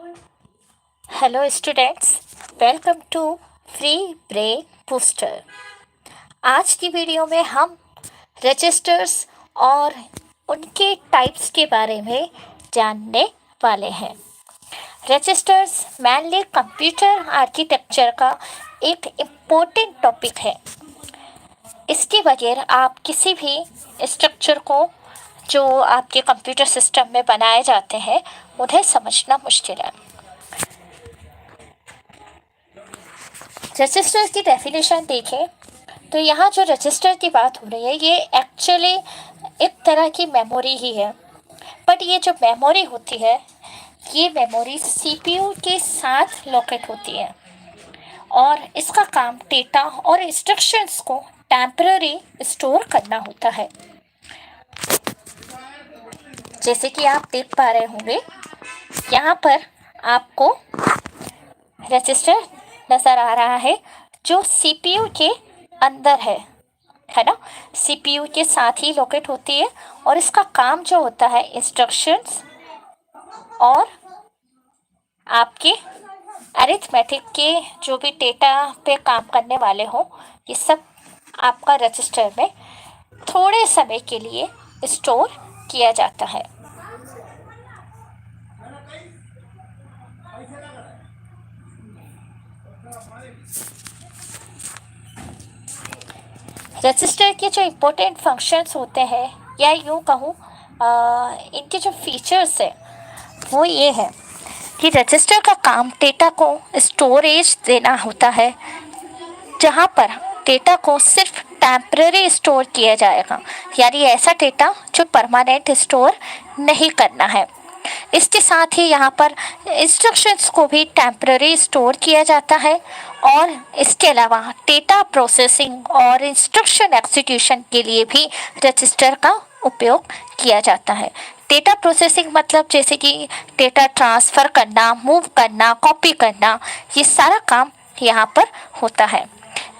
Hello students, welcome to free break booster. आज की video में हम रजिस्टर्स और उनके टाइप्स के बारे में जानने वाले हैं। रजिस्टर्स मेनली कंप्यूटर आर्किटेक्चर का एक इम्पोर्टेंट टॉपिक है। इसके बगैर आप किसी भी स्ट्रक्चर को जो आपके कंप्यूटर सिस्टम में बनाए जाते हैं उन्हें समझना मुश्किल है। रजिस्टर की डेफिनेशन देखें तो यहाँ जो रजिस्टर की बात हो रही है ये एक्चुअली एक तरह की मेमोरी ही है। बट ये जो मेमोरी होती है ये मेमोरी सीपीयू के साथ लोकेट होती है और इसका काम डेटा और इंस्ट्रक्शंस को टेम्पररी स्टोर करना होता है। जैसे कि आप देख पा रहे होंगे यहाँ पर आपको रजिस्टर नज़र आ रहा है जो सीपीयू के अंदर है ना। सीपीयू के साथ ही लोकेट होती है और इसका काम जो होता है इंस्ट्रक्शंस और आपके अरिथमेटिक के जो भी डेटा पे काम करने वाले हो ये सब आपका रजिस्टर में थोड़े समय के लिए स्टोर किया जाता है। रजिस्टर के जो इम्पोर्टेंट फंक्शंस होते हैं या यूँ कहूँ इनके जो फीचर्स है वो ये है कि रजिस्टर का काम डेटा को स्टोरेज देना होता है, जहाँ पर डेटा को सिर्फ टेम्पररी स्टोर किया जाएगा, यानी ऐसा डेटा जो परमानेंट स्टोर नहीं करना है। इसके साथ ही यहाँ पर इंस्ट्रक्शंस को भी टेम्पररी स्टोर किया जाता है और इसके अलावा डेटा प्रोसेसिंग और इंस्ट्रक्शन एग्जीक्यूशन के लिए भी रजिस्टर का उपयोग किया जाता है। डेटा प्रोसेसिंग मतलब जैसे कि डेटा ट्रांसफ़र करना, मूव करना, कॉपी करना, ये सारा काम यहाँ पर होता है।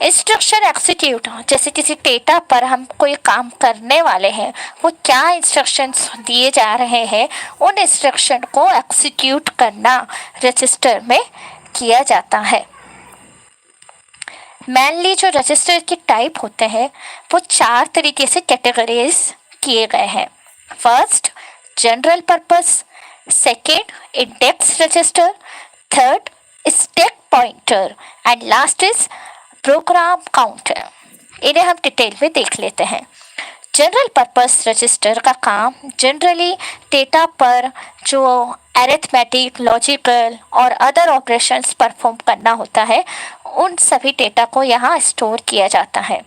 इंस्ट्रक्शन एग्जीक्यूट जैसे किसी डेटा पर हम कोई काम करने वाले हैं, वो क्या इंस्ट्रक्शंस दिए जा रहे हैं उन इंस्ट्रक्शन को एग्जीक्यूट करना रजिस्टर में किया जाता है। मेनली जो रजिस्टर के टाइप होते हैं वो 4 तरीके से कैटेगराइज किए गए हैं। First general purpose, second index register, third stack pointer and last is program counter. इन्हें हम डिटेल में देख लेते हैं। जनरल पर्पस रजिस्टर का काम जनरली डेटा पर जो अरिथमेटिक, लॉजिकल और अदर ऑपरेशंस परफॉर्म करना होता है उन सभी डेटा को यहाँ स्टोर किया जाता है।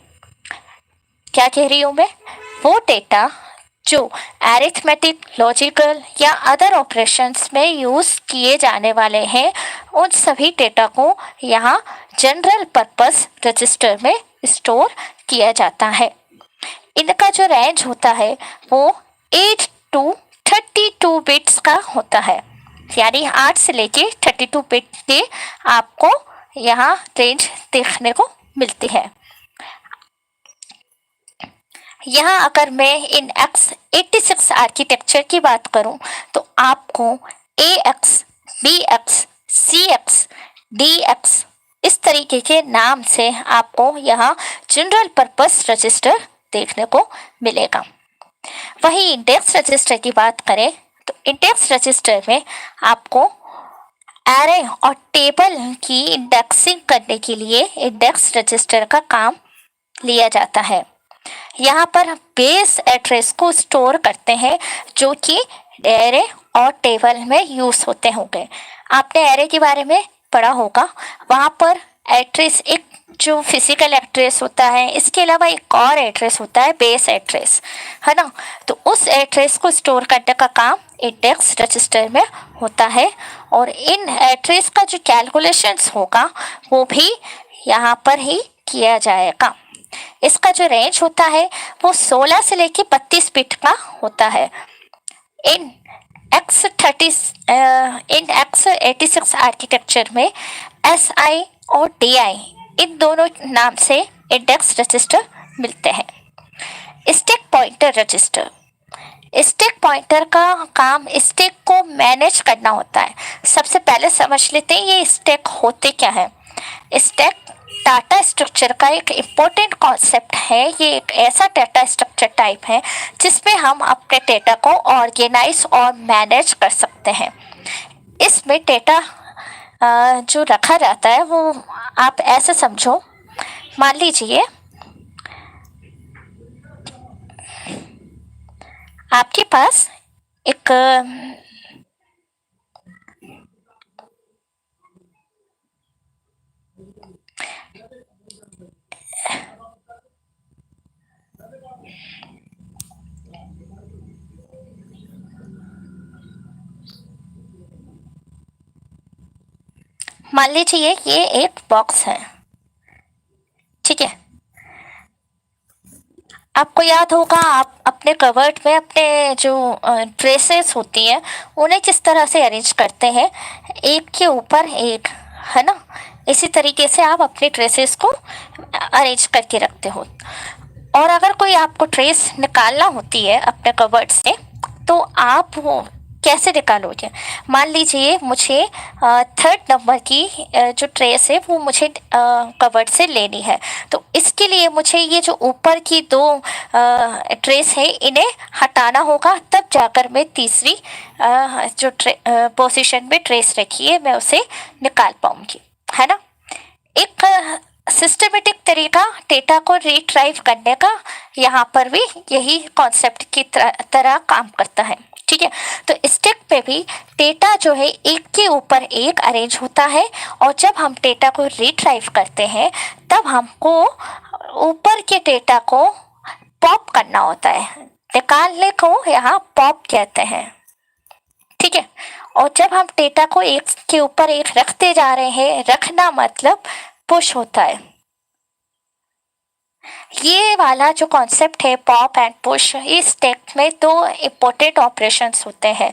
क्या कह रही हूँ मैं? वो डेटा जो अरिथमेटिक, लॉजिकल या अदर ऑपरेशंस में यूज़ किए जाने वाले हैं उन सभी डेटा को यहाँ जनरल पर्पस रजिस्टर में स्टोर किया जाता है। इनका जो रेंज होता है वो 8 to 32 बिट्स का होता है, यानी 8 से लेके 32 बिट के आपको यहाँ रेंज देखने को मिलती है। यहाँ अगर मैं इन x86 आर्किटेक्चर की बात करूँ तो आपको AX, BX, CX, DX इस तरीके के नाम से आपको यहाँ जनरल पर्पस रजिस्टर देखने को मिलेगा। वहीं इंडेक्स रजिस्टर की बात करें तो इंडेक्स रजिस्टर में आपको एरे और टेबल की इंडेक्सिंग करने के लिए इंडेक्स रजिस्टर का काम लिया जाता है। यहाँ पर बेस एड्रेस को स्टोर करते हैं जो कि एरे और टेबल में यूज़ होते होंगे। आपने एरे के बारे में पढ़ा होगा, वहाँ पर एड्रेस एक जो फिजिकल एड्रेस होता है, इसके अलावा एक और एड्रेस होता है बेस एड्रेस, है ना। तो उस एड्रेस को स्टोर करने का काम इंडेक्स रजिस्टर में होता है और इन एड्रेस का जो कैलकुलेशंस होगा वो भी यहाँ पर ही किया जाएगा। इसका जो रेंज होता है वो 16 से लेके 32 बिट का होता है। इन x86 आर्किटेक्चर में SI और DI इन दोनों नाम से इंडेक्स रजिस्टर मिलते हैं। Stack pointer register, stack pointer का काम स्टैक को मैनेज करना होता है। सबसे पहले समझ लेते हैं ये स्टैक होते क्या है। स्टैक डाटा स्ट्रक्चर का एक इम्पोर्टेंट कॉन्सेप्ट है। ये एक ऐसा डाटा स्ट्रक्चर टाइप है जिसमें हम अपने डेटा को ऑर्गेनाइज और मैनेज कर सकते हैं। इसमें डेटा जो रखा जाता है वो आप ऐसे समझो, मान लीजिए आपके पास एक मान लीजिए ये एक बॉक्स है, ठीक है। आपको याद होगा आप अपने कवर्ड में अपने जो ड्रेसेस होती हैं उन्हें किस तरह से अरेंज करते हैं, एक के ऊपर एक, है ना। इसी तरीके से आप अपनी ड्रेसेस को अरेंज करके रखते हो। और अगर कोई आपको ड्रेस निकालना होती है अपने कवर्ड से तो आप वो कैसे निकालोगे। मान लीजिए मुझे 3rd नंबर की जो ड्रेस है वो मुझे कवर्ड से लेनी है, तो इसके लिए मुझे ये जो ऊपर की 2 ड्रेस है इन्हें हटाना होगा, तब जाकर मैं तीसरी जो पोजीशन में ड्रेस रखी है मैं उसे निकाल पाऊंगी, है ना। एक सिस्टमेटिक तरीका डेटा को रिट्राइव करने का यहाँ पर भी यही कॉन्सेप्ट की तरह काम करता है, ठीक है। तो स्टैक पे भी डेटा जो है एक के ऊपर एक अरेंज होता है, और जब हम डेटा को रिट्राइव करते हैं तब हमको ऊपर के डेटा को पॉप करना होता है। निकालने को यहाँ पॉप कहते हैं, ठीक है। और जब हम डेटा को एक के ऊपर एक रखते जा रहे हैं, रखना मतलब पुश होता है। ये वाला जो कॉन्सेप्ट है पॉप एंड पुश, इस स्टैक में 2 इम्पोर्टेंट ऑपरेशंस होते हैं।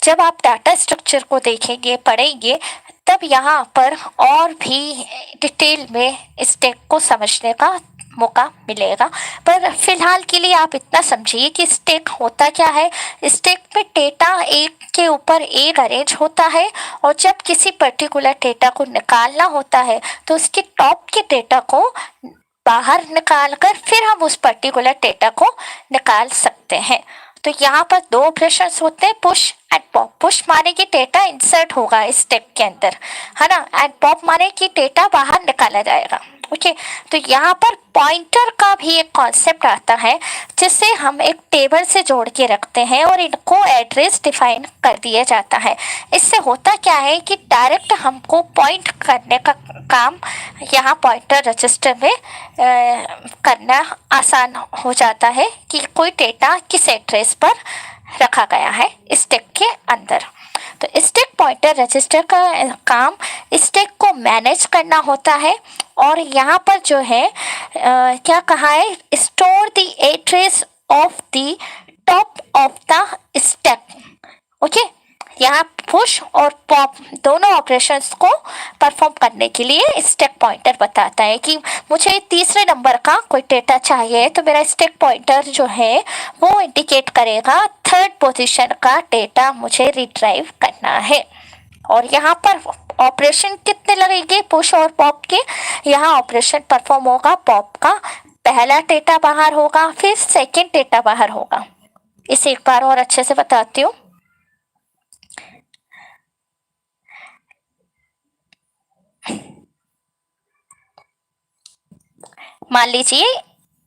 जब आप डाटा स्ट्रक्चर को देखेंगे, पढ़ेंगे, तब यहाँ पर और भी डिटेल में स्टैक को समझने का मौका मिलेगा। पर फिलहाल के लिए आप इतना समझिए कि स्टैक होता क्या है। स्टैक में डेटा एक के ऊपर एक अरेंज होता है, और जब किसी पर्टिकुलर डेटा को निकालना होता है तो उसके टॉप के डेटा को बाहर निकाल कर फिर हम उस पर्टिकुलर डेटा को निकाल सकते हैं। तो यहाँ पर 2 ऑपरेशंस होते हैं, पुश एंड पॉप। पुश माने कि डेटा इंसर्ट होगा इस स्टेप के अंदर, है ना, एंड पॉप माने कि डेटा बाहर निकाला जाएगा। ओके, तो यहाँ पर पॉइंटर का भी एक कॉन्सेप्ट आता है जिसे हम एक टेबल से जोड़ के रखते हैं और इनको एड्रेस डिफाइन कर दिया जाता है। इससे होता क्या है कि डायरेक्ट हमको पॉइंट करने का काम यहाँ पॉइंटर रजिस्टर में करना आसान हो जाता है कि कोई डेटा किस एड्रेस पर रखा गया है स्टैक के अंदर। तो स्टैक पॉइंटर रजिस्टर का काम स्टैक को मैनेज करना होता है, और यहाँ पर जो है क्या कहा है, store the address of the top of the stack. Okay, यहाँ पुश और पॉप दोनों ऑपरेशंस को परफॉर्म करने के लिए स्टैक पॉइंटर बताता है कि मुझे तीसरे नंबर का कोई डेटा चाहिए, तो मेरा स्टैक पॉइंटर जो है वो इंडिकेट करेगा 3rd पोजीशन का डेटा मुझे रिट्राइव करना है। और यहाँ पर ऑपरेशन कितने लगेंगे पुश और पॉप के। यहाँ ऑपरेशन परफॉर्म होगा, पॉप का पहला डेटा बाहर होगा, फिर सेकेंड डेटा बाहर होगा। इसे एक बार और अच्छे से बताती हूँ। मान लीजिए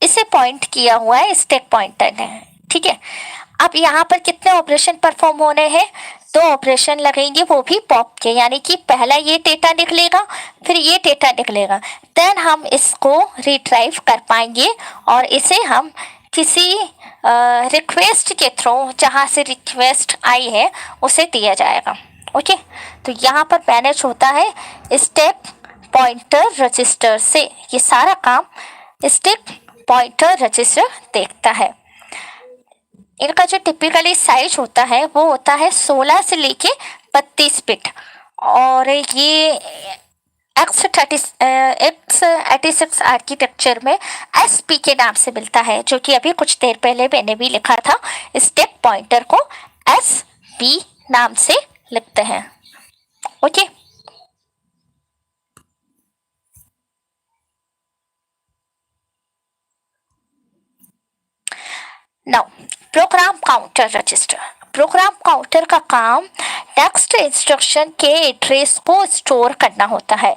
इसे पॉइंट किया हुआ है स्टैक पॉइंटर ने, ठीक है। अब यहाँ पर कितने ऑपरेशन परफॉर्म होने हैं, 2 ऑपरेशन लगेंगे, वो भी पॉप के, यानी कि पहला ये डेटा निकलेगा फिर ये डेटा निकलेगा, देन हम इसको रिट्राइव कर पाएंगे और इसे हम किसी रिक्वेस्ट के थ्रू, जहाँ से रिक्वेस्ट आई है उसे दिया जाएगा। ओके, तो यहाँ पर मैनेज होता है स्टैक पॉइंटर रजिस्टर से। ये सारा काम स्टैक पॉइंटर रजिस्टर देखता है। इनका जो टिपिकली साइज होता है वो होता है 16 से लेके 32 बिट, और ये x86 आर्किटेक्चर में SP के नाम से मिलता है, जो कि अभी कुछ देर पहले मैंने भी लिखा था। स्टेप पॉइंटर को SP नाम से लिखते हैं। Okay, now program counter register. Program counter का काम नेक्स्ट इंस्ट्रक्शन के एड्रेस को स्टोर करना होता है,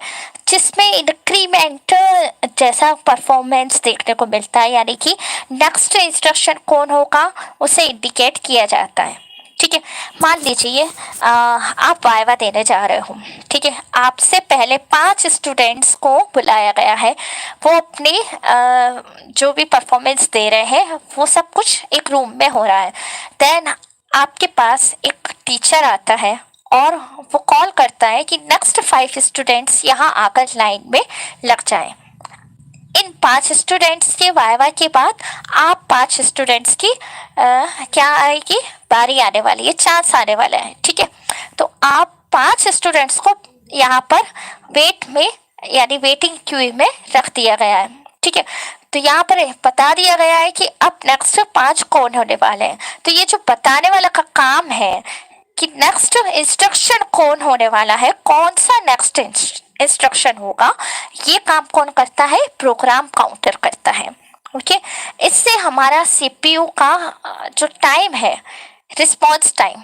जिसमें इंक्रीमेंटल जैसा परफॉर्मेंस देखने को मिलता है, यानी कि नेक्स्ट इंस्ट्रक्शन कौन होगा उसे इंडिकेट किया जाता है। ठीक है, मान लीजिए आप वाइवा देने जा रहे हो। ठीक है, आपसे पहले 5 स्टूडेंट्स को बुलाया गया है, वो अपनी जो भी परफॉर्मेंस दे रहे हैं वो सब कुछ एक रूम में हो रहा है। देन आपके पास एक टीचर आता है और वो कॉल करता है कि नेक्स्ट 5 स्टूडेंट्स यहाँ आकर लाइन में लग जाएं। इन 5 स्टूडेंट्स के वाइवा के बाद आप 5 स्टूडेंट्स की क्या आएगी, बारी आने वाली है, चांस आने वाला है। ठीक है, तो आप 5 स्टूडेंट्स को यहाँ पर वेट में यानी वेटिंग क्यू में रख दिया गया है। ठीक है, तो यहाँ पर बता दिया गया है कि अब नेक्स्ट 5 कौन होने वाले हैं। तो ये जो बताने वाला का काम है कि नेक्स्ट इंस्ट्रक्शन कौन होने वाला है, कौन सा नेक्स्ट इंस्ट्रक्शन होगा, ये काम कौन करता है, प्रोग्राम काउंटर करता है। ओके, इससे हमारा सीपीयू का जो टाइम है, रिस्पॉन्स टाइम,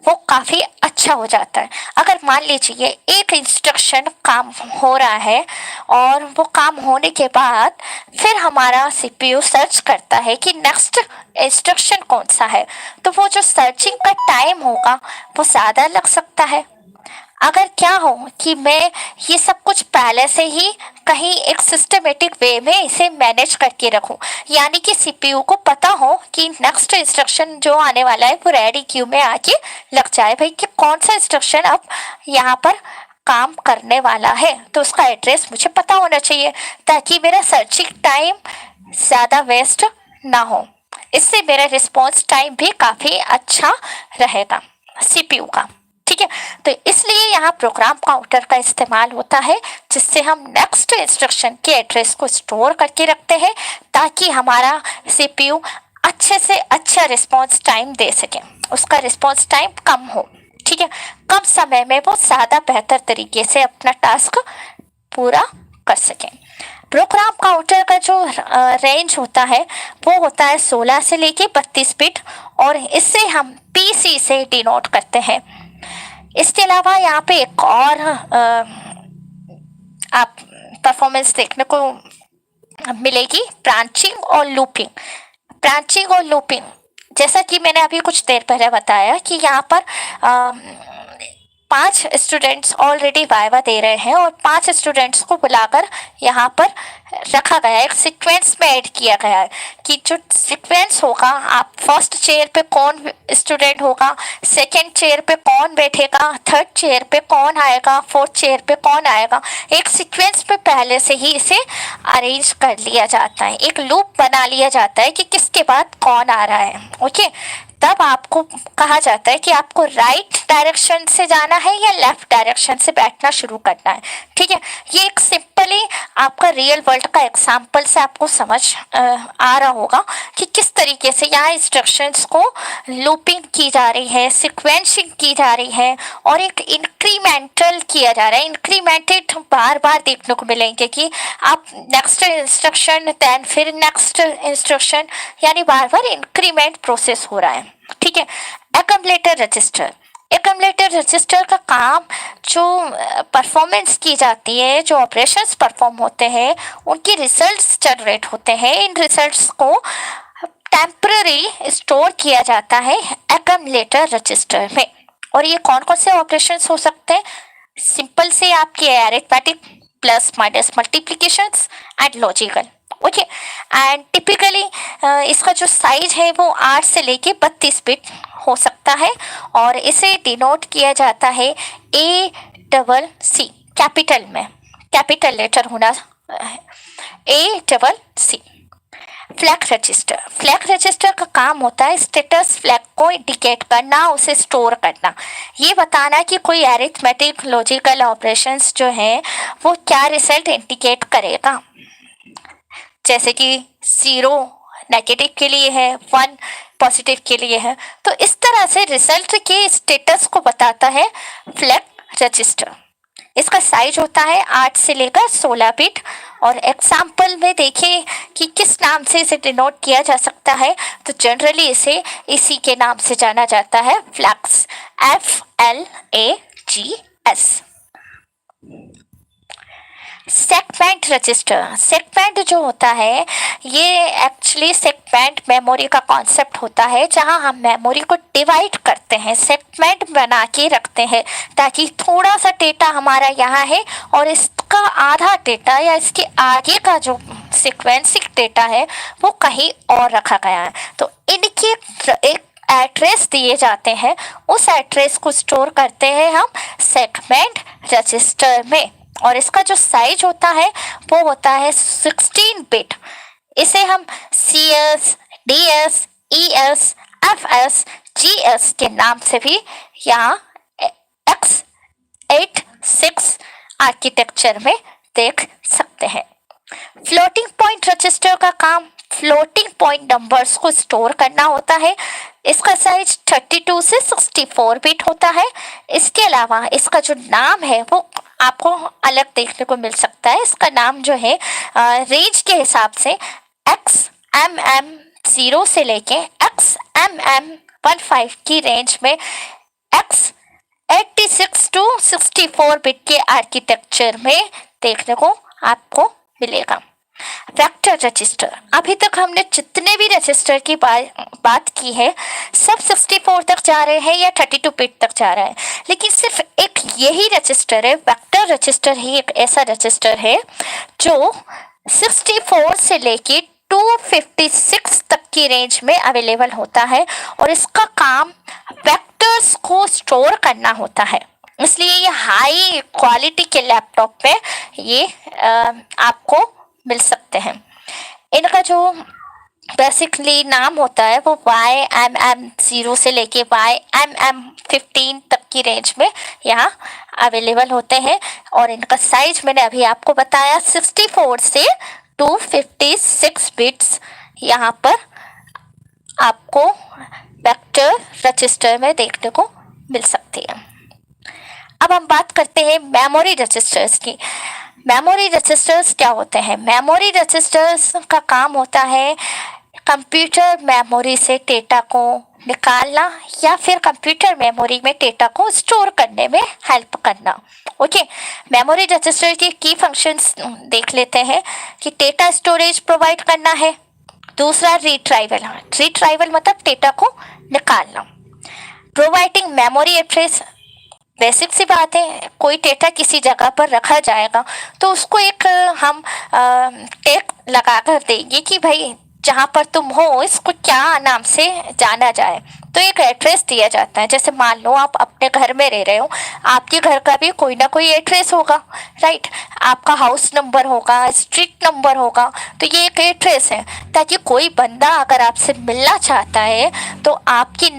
वो काफ़ी अच्छा हो जाता है। अगर मान लीजिए एक इंस्ट्रक्शन काम हो रहा है और वो काम होने के बाद फिर हमारा सीपीयू सर्च करता है कि नेक्स्ट इंस्ट्रक्शन कौन सा है, तो वो जो सर्चिंग का टाइम होगा वो ज़्यादा लग सकता है। अगर क्या हो कि मैं ये सब कुछ पहले से ही कहीं एक सिस्टमेटिक वे में इसे मैनेज करके रखूं, यानी कि सीपीयू को पता हो कि नेक्स्ट इंस्ट्रक्शन जो आने वाला है वो रेडी क्यू में आके लग जाए, भाई कि कौन सा इंस्ट्रक्शन अब यहाँ पर काम करने वाला है, तो उसका एड्रेस मुझे पता होना चाहिए ताकि मेरा सर्चिंग टाइम ज़्यादा वेस्ट ना हो। इससे मेरा रिस्पॉन्स टाइम भी काफ़ी अच्छा रहेगा सीपीयू का। ठीक है, तो इसलिए यहाँ प्रोग्राम काउंटर का इस्तेमाल होता है, जिससे हम नेक्स्ट इंस्ट्रक्शन के एड्रेस को स्टोर करके रखते हैं ताकि हमारा सीपीयू अच्छे से अच्छा रिस्पॉन्स टाइम दे सके, उसका रिस्पॉन्स टाइम कम हो। ठीक है, कम समय में वो ज़्यादा बेहतर तरीके से अपना टास्क पूरा कर सकें। प्रोग्राम काउंटर का जो रेंज होता है वो होता है 16 से लेके 32 बिट, और इससे हम पीसी से डिनोट करते हैं। इसके अलावा यहाँ पे एक और आप परफॉर्मेंस देखने को मिलेगी, ब्रांचिंग और लूपिंग। ब्रांचिंग और लूपिंग, जैसा कि मैंने अभी कुछ देर पहले बताया कि यहाँ पर 5 स्टूडेंट्स ऑलरेडी वाइवा दे रहे हैं और 5 स्टूडेंट्स को बुलाकर यहाँ पर रखा गया है, एक सीक्वेंस में ऐड किया गया है कि जो सीक्वेंस होगा, आप फर्स्ट चेयर पे कौन स्टूडेंट होगा, सेकंड चेयर पे कौन बैठेगा, थर्ड चेयर पे कौन आएगा, फोर्थ चेयर पे कौन आएगा, एक सीक्वेंस पे पहले से ही इसे अरेंज कर लिया जाता है, एक लूप बना लिया जाता है कि किसके बाद कौन आ रहा है। ओके, तब आपको कहा जाता है कि आपको राइट डायरेक्शन से जाना है या लेफ्ट डायरेक्शन से बैठना शुरू करना है। ठीक है, ये एक सिंपली आपका रियल वर्ल्ड का एग्जांपल से आपको समझ आ रहा होगा कि किस तरीके से यहाँ इंस्ट्रक्शंस को लूपिंग की जा रही है, सिक्वेंसिंग की जा रही है और एक इंक्रीमेंटल किया जा रहा है। इंक्रीमेंटेड बार बार देखने को मिलेंगे कि आप नेक्स्ट इंस्ट्रक्शन देन फिर नेक्स्ट इंस्ट्रक्शन, यानी बार बार इंक्रीमेंट प्रोसेस हो रहा है। ठीक है, एक्यूमुलेटर रजिस्टर। एक्यूमुलेटर रजिस्टर का काम जो परफॉर्मेंस की जाती है, जो ऑपरेशंस परफॉर्म होते हैं, उनकी रिजल्ट्स जनरेट होते हैं। इन रिजल्ट्स को टेम्पररी स्टोर किया जाता है एक्यूमुलेटर रजिस्टर में। और ये कौन कौन से ऑपरेशंस हो सकते हैं? सिंपल से आपकी arithmetic, plus minus, multiplications and logical. Okay, and typically इसका जो साइज है वो 8 से लेके 32 बिट हो सकता है और इसे डिनोट किया जाता है ACC, कैपिटल में, कैपिटल लेटर होना ACC। Flag register, flag register का काम होता है स्टेटस फ्लैग को इंडिकेट करना, उसे स्टोर करना, ये बताना कि कोई अरिथमेटिक लॉजिकल ऑपरेशंस जो है वो क्या रिजल्ट इंडिकेट करेगा। जैसे कि 0 नेगेटिव के लिए है, 1 पॉजिटिव के लिए है। तो इस तरह से रिजल्ट के स्टेटस को बताता है फ्लैग रजिस्टर। इसका साइज होता है 8 से लेकर 16 बिट। और एग्जाम्पल में देखें कि किस नाम से इसे डिनोट किया जा सकता है, तो जनरली इसे इसी के नाम से जाना जाता है, flags, FLAGS। Segment register, segment जो होता है ये एक्चुअली सेगमेंट मेमोरी का कॉन्सेप्ट होता है, जहां हम मेमोरी को डिवाइड करते हैं, सेगमेंट बना के रखते हैं, ताकि थोड़ा सा डेटा हमारा यहाँ है और इसका आधा डेटा या इसके आगे का जो सीक्वेंसिंग डेटा है वो कहीं और रखा गया है। तो इनके एक एड्रेस दिए जाते हैं, उस एड्रेस को स्टोर करते हैं हम सेगमेंट रजिस्टर में। और इसका जो साइज होता है वो होता है 16 बिट। इसे हम CS, DS, ES, FS, GS के नाम से भी यहाँ x86 आर्किटेक्चर में देख सकते हैं। फ्लोटिंग पॉइंट रजिस्टर का काम फ्लोटिंग पॉइंट नंबर्स को स्टोर करना होता है। इसका साइज 32 से 64 बिट होता है। इसके अलावा इसका जो नाम है वो आपको अलग देखने को मिल सकता है। इसका नाम जो है रेंज के हिसाब से XMM0 से लेके XMM15 की रेंज में x86 to 64 बिट के आर्किटेक्चर में देखने को आपको मिलेगा। वेक्टर रजिस्टर, अभी तक हमने जितने भी रजिस्टर की बात की है सब 64 तक जा रहे हैं या 32 बिट तक जा रहा है, लेकिन सिर्फ एक यही रजिस्टर है, वेक्टर रजिस्टर ही एक ऐसा रजिस्टर है जो 64 से लेके 256 तक की रेंज में अवेलेबल होता है और इसका काम वेक्टर्स को स्टोर करना होता है। इसलिए ये हाई क्वालिटी के लैपटॉप में ये आपको मिल सकते हैं। इनका जो बेसिकली नाम होता है वो YMM0 से लेके YMM15 तक की रेंज में यहाँ अवेलेबल होते हैं। और इनका साइज मैंने अभी आपको बताया 64 से 256 बिट्स यहाँ पर आपको वेक्टर रजिस्टर में देखने को मिल सकती है। अब हम बात करते हैं मेमोरी रजिस्टर्स की। मेमोरी रजिस्टर्स क्या होते हैं? मेमोरी रजिस्टर्स का काम होता है कंप्यूटर मेमोरी से डेटा को निकालना या फिर कंप्यूटर मेमोरी में डेटा को स्टोर करने में हेल्प करना। ओके, मेमोरी रजिस्टर के की फंक्शंस देख लेते हैं कि डेटा स्टोरेज प्रोवाइड करना है, दूसरा रिट्राइवल, रिट्राइवल मतलब डेटा को निकालना, प्रोवाइडिंग मेमोरी एड्रेस। बेसिक सी बात है, कोई डेटा किसी जगह पर रखा जाएगा तो उसको एक हम टैग लगा कर देंगे कि भाई जहाँ पर तुम हो इसको क्या नाम से जाना जाए, तो एक एड्रेस दिया जाता है। जैसे मान लो आप अपने घर में रह रहे हो, आपके घर का भी कोई ना कोई एड्रेस होगा, राइट, आपका हाउस नंबर होगा, स्ट्रीट नंबर होगा, तो ये एक एड्रेस है ताकि कोई बंदा अगर आपसे मिलना चाहता है तो आपकी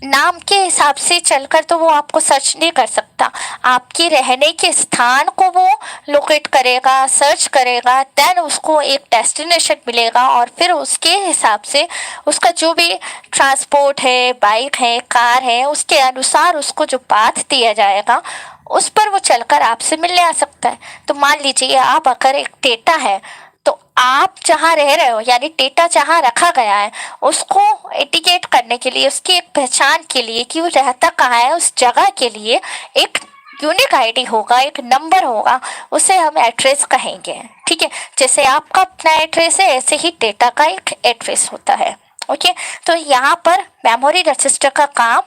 नाम के हिसाब से चलकर तो वो आपको सर्च नहीं कर सकता, आपके रहने के स्थान को वो लोकेट करेगा, सर्च करेगा, देन उसको एक डेस्टिनेशन मिलेगा और फिर उसके हिसाब से उसका जो भी ट्रांसपोर्ट है, बाइक है, कार है, उसके अनुसार उसको जो पाथ दिया जाएगा उस पर वो चलकर आपसे मिलने आ सकता है। तो मान लीजिए आप अगर एक डेटा है तो आप जहाँ रह रहे हो यानी डेटा जहाँ रखा गया है उसको इंडिकेट करने के लिए, उसकी एक पहचान के लिए कि वो रहता कहाँ है, उस जगह के लिए एक यूनिक आईडी होगा, एक नंबर होगा, उसे हम एड्रेस कहेंगे। ठीक है, जैसे आपका अपना एड्रेस है ऐसे ही डेटा का एक एड्रेस होता है। ओके, तो यहाँ पर मेमोरी रजिस्टर का काम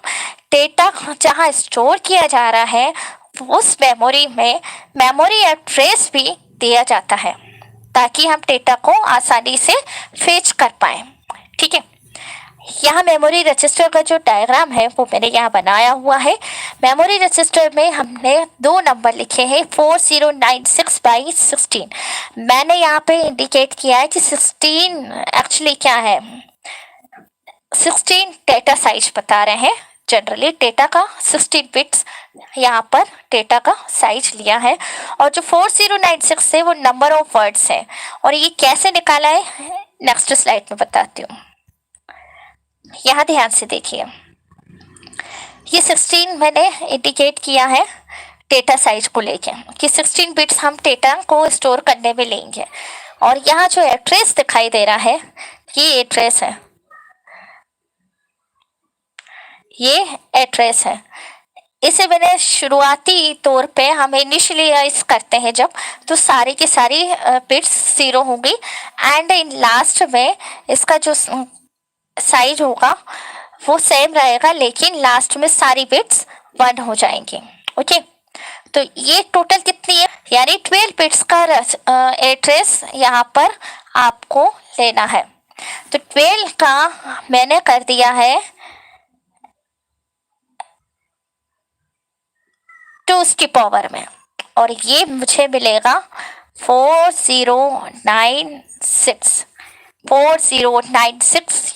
डेटा जहाँ स्टोर किया जा रहा है उस मेमोरी में मेमोरी एड्रेस भी दिया जाता है ताकि हम डेटा को आसानी से फेच कर पाए। ठीक है, यहाँ मेमोरी रजिस्टर का जो डायग्राम है वो मैंने यहाँ बनाया हुआ है। मेमोरी रजिस्टर में हमने दो नंबर लिखे हैं 4096/16। मैंने यहाँ पे इंडिकेट किया है कि 16 एक्चुअली क्या है, 16 डेटा साइज बता रहे हैं। जनरली डेटा का 16 बिट्स यहाँ पर डेटा का साइज लिया है, और जो 4096 है वो नंबर ऑफ वर्ड्स है। और ये कैसे निकाला है नेक्स्ट स्लाइड में बताती हूँ। यहाँ ध्यान से देखिए, ये 16 मैंने इंडिकेट किया है डेटा साइज को लेके कि 16 बिट्स हम डेटा को स्टोर करने में लेंगे। और यहाँ जो एड्रेस दिखाई दे रहा है ये एड्रेस है, ये एड्रेस है। इसे मैंने शुरुआती तौर पे हम इनिशियलाइज करते हैं जब, तो सारी की सारी बिट्स 0 होंगी, एंड इन लास्ट में इसका जो साइज होगा वो सेम रहेगा, लेकिन लास्ट में सारी बिट्स 1 हो जाएंगी। ओके, तो ये टोटल कितनी है, यानी 12 बिट्स का एड्रेस यहाँ पर आपको लेना है। तो 12 का मैंने कर दिया है 2 की पावर में, और ये मुझे मिलेगा 4096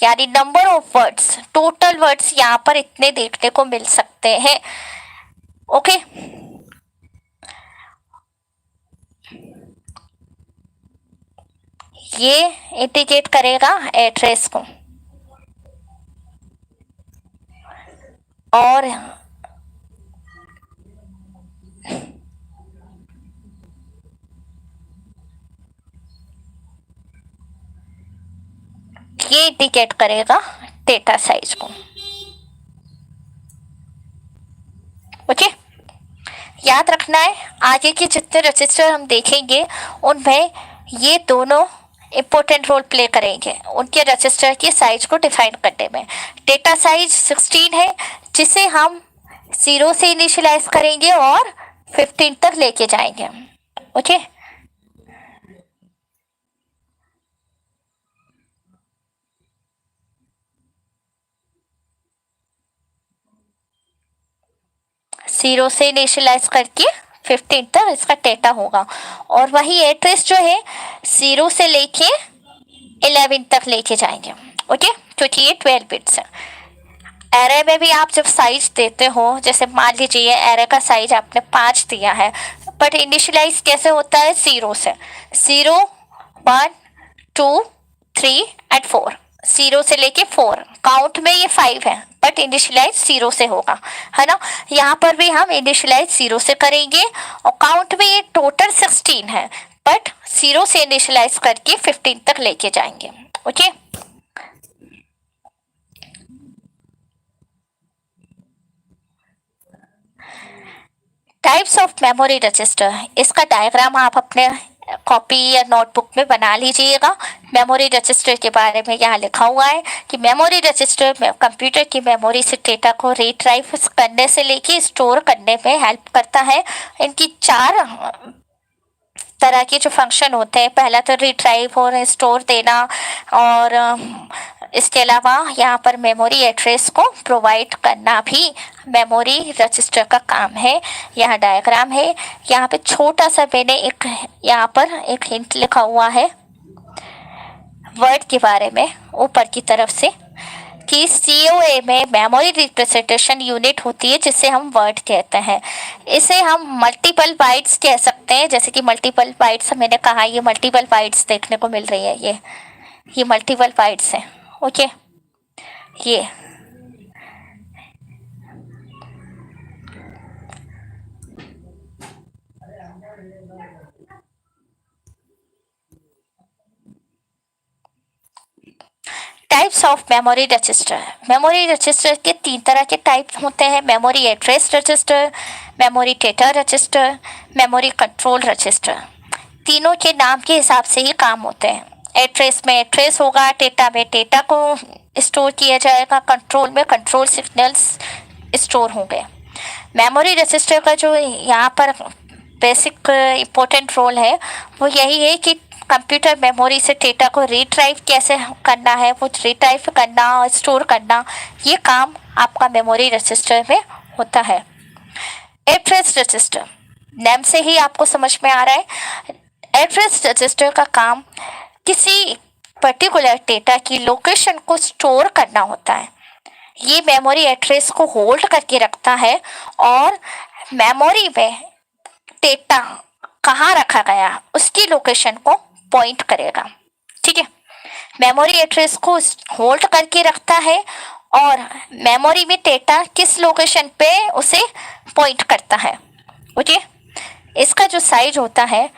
यानी number of words, total words यहाँ पर इतने देखने को मिल सकते हैं। ओके, ये इंडिकेट करेगा एड्रेस को, और ये इंडिकेट करेगा डेटा साइज को। ओके, याद रखना है आगे के जितने रजिस्टर हम देखेंगे उनमें ये दोनों इम्पोर्टेंट रोल प्ले करेंगे उनके रजिस्टर की साइज को डिफाइन करने में। डेटा साइज 16 है जिसे हम 0 से इनिशियलाइज करेंगे और 15 तक लेके जाएंगे। ओके, जीरो से इनिशियलाइज करके 15 तक इसका डेटा होगा, और वही एड्रेस जो है 0 से लेके 11 तक लेके जाएंगे। ओके, क्योंकि ये 12 बिट्स है। एरे में भी आप जब साइज देते हो, जैसे मान लीजिए एरे का साइज आपने 5 दिया है, बट इनिशियलाइज कैसे होता है 0 से, 0 1 2 3 एंड 4, 0 से लेके 4, काउंट में ये 5 है बट इनिशियलाइज 0 से होगा, है ना। यहाँ पर भी हम इनिशियलाइज 0 से करेंगे, और काउंट में ये टोटल 16 है बट 0 से इनिशियलाइज करके 15 तक लेके जाएंगे। Okay, types of memory register, इसका डायग्राम आप अपने कॉपी या नोटबुक में बना लीजिएगा। मेमोरी रजिस्टर के बारे में यहाँ लिखा हुआ है कि मेमोरी रजिस्टर में कंप्यूटर की मेमोरी से डेटा को रिट्राइव करने से लेके स्टोर करने में हेल्प करता है। इनकी 4 तरह के जो फंक्शन होते हैं, पहला तो रिट्राइव और स्टोर देना, और इसके अलावा यहाँ पर मेमोरी एड्रेस को प्रोवाइड करना भी मेमोरी रजिस्टर का काम है। यहाँ डायग्राम है, यहाँ पे छोटा सा मैंने एक यहाँ पर एक हिंट लिखा हुआ है वर्ड के बारे में ऊपर की तरफ से, कि COA में मेमोरी रिप्रेजेंटेशन यूनिट होती है जिसे हम वर्ड कहते हैं। इसे हम मल्टीपल बाइट्स कह सकते हैं, जैसे कि मल्टीपल बाइट्स मैंने कहा, ये मल्टीपल बाइट्स देखने को मिल रही है, ये मल्टीपल बाइट्स हैं। ओके, ये types of memory register. Memory register के 3 तरह के टाइप होते हैं, memory address register, memory data register, memory control register. तीनों के नाम के हिसाब से ही काम होते हैं। एड्रेस में एड्रेस होगा, डेटा में डेटा को स्टोर किया जाएगा, कंट्रोल में कंट्रोल सिग्नल्स स्टोर होंगे। मेमोरी रजिस्टर का जो यहाँ पर बेसिक इम्पोर्टेंट रोल है वो यही है कि कंप्यूटर मेमोरी से डेटा को रिट्राइव कैसे करना है, वो रिट्राइव करना और स्टोर करना, ये काम आपका मेमोरी रजिस्टर में होता है। एड्रेस रजिस्टर, नेम से ही आपको समझ में आ रहा है, एड्रेस रजिस्टर का काम किसी पर्टिकुलर डेटा की लोकेशन को स्टोर करना होता है। ये मेमोरी एड्रेस को होल्ड करके रखता है और मेमोरी में डेटा कहाँ रखा गया उसकी लोकेशन को पॉइंट करेगा। ठीक है, मेमोरी एड्रेस को होल्ड करके रखता है और मेमोरी में डेटा किस लोकेशन पे उसे पॉइंट करता है। ओके, इसका जो साइज होता है,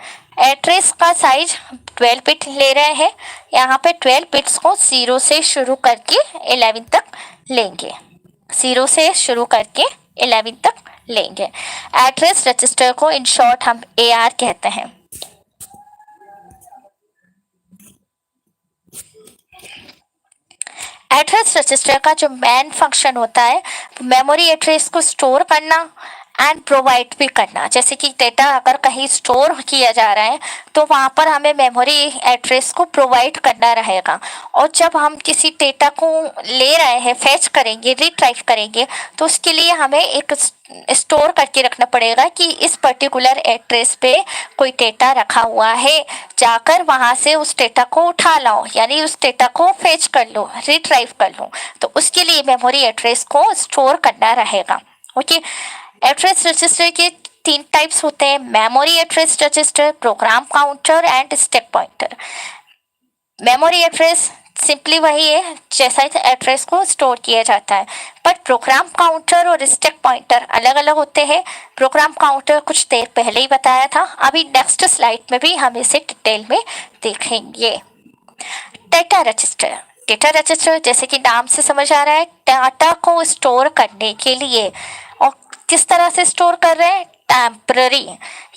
एड्रेस का साइज 12 बिट ले रहे हैं, यहाँ पे 12 बिट्स को 0 से शुरू करके 11 तक लेंगे, 0 से शुरू करके 11 तक लेंगे। एड्रेस रजिस्टर को इन शॉर्ट हम AR कहते हैं। एड्रेस रजिस्टर का जो मेन फंक्शन होता है, मेमोरी एड्रेस को स्टोर करना एंड प्रोवाइड भी करना। जैसे कि डेटा अगर कहीं स्टोर किया जा रहा है तो वहाँ पर हमें मेमोरी एड्रेस को प्रोवाइड करना रहेगा, और जब हम किसी डेटा को ले रहे हैं, फेच करेंगे, रिट्राइव करेंगे, तो उसके लिए हमें एक स्टोर करके रखना पड़ेगा कि इस पर्टिकुलर एड्रेस पे कोई डेटा रखा हुआ है, जाकर वहाँ से उस डेटा को उठा लाओ, यानी उस डेटा को फेच कर लो, रिट्राइव कर लो। तो उसके लिए मेमोरी एड्रेस को स्टोर करना रहेगा। ओके, एड्रेस रजिस्टर के 3 टाइप्स होते हैं, memory address register, program counter and stack pointer. Memory address simply वही है जैसा इस एड्रेस को स्टोर किया जाता है, बट प्रोग्राम काउंटर और स्टैक पॉइंटर अलग अलग होते हैं। प्रोग्राम काउंटर कुछ देर पहले ही बताया था, अभी नेक्स्ट स्लाइड में भी हम इसे डिटेल में देखेंगे। डेटा रजिस्टर, डेटा रजिस्टर जैसे कि नाम से समझ आ रहा है, डाटा को स्टोर करने के लिए। और किस तरह से स्टोर कर रहे हैं, टेम्पररी,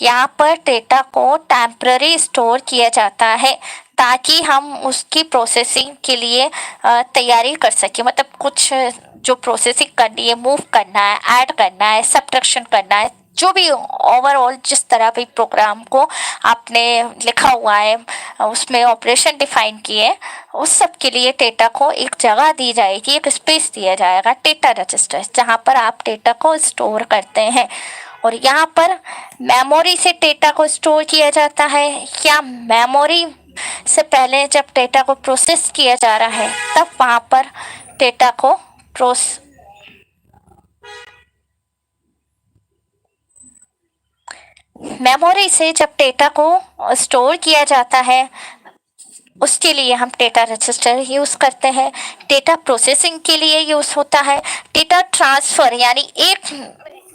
यहाँ पर डेटा को टेम्पररी स्टोर किया जाता है ताकि हम उसकी प्रोसेसिंग के लिए तैयारी कर सकें। मतलब कुछ जो प्रोसेसिंग करनी है, मूव करना है, ऐड करना है, सब्ट्रैक्शन करना है, जो भी ओवरऑल जिस तरह भी प्रोग्राम को आपने लिखा हुआ है, उसमें ऑपरेशन डिफाइन किए, उस सब के लिए डेटा को एक जगह दी जाएगी, एक स्पेस दिया जाएगा, डेटा रजिस्टर, जहाँ पर आप डेटा को स्टोर करते हैं। और यहाँ पर मेमोरी से डेटा को स्टोर किया जाता है, या मेमोरी से पहले जब डेटा को प्रोसेस किया जा रहा है तब वहाँ पर डेटा को मेमोरी से जब डेटा को स्टोर किया जाता है उसके लिए हम डेटा रजिस्टर यूज़ करते हैं। डेटा प्रोसेसिंग के लिए यूज़ होता है। डेटा ट्रांसफ़र, यानी एक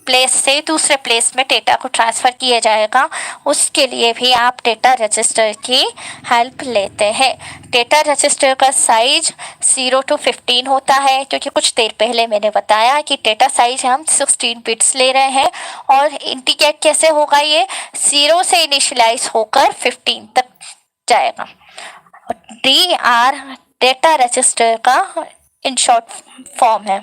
प्लेस से दूसरे प्लेस में डेटा को ट्रांसफ़र किया जाएगा, उसके लिए भी आप डेटा रजिस्टर की हेल्प लेते हैं। डेटा रजिस्टर का साइज 0 to 15 होता है, क्योंकि कुछ देर पहले मैंने बताया कि डेटा साइज हम 16 बिट्स ले रहे हैं। और इंडिकेट कैसे होगा, ये 0 से इनिशियलाइज होकर 15 तक जाएगा। DR डेटा रजिस्टर का इन शॉर्ट फॉर्म है।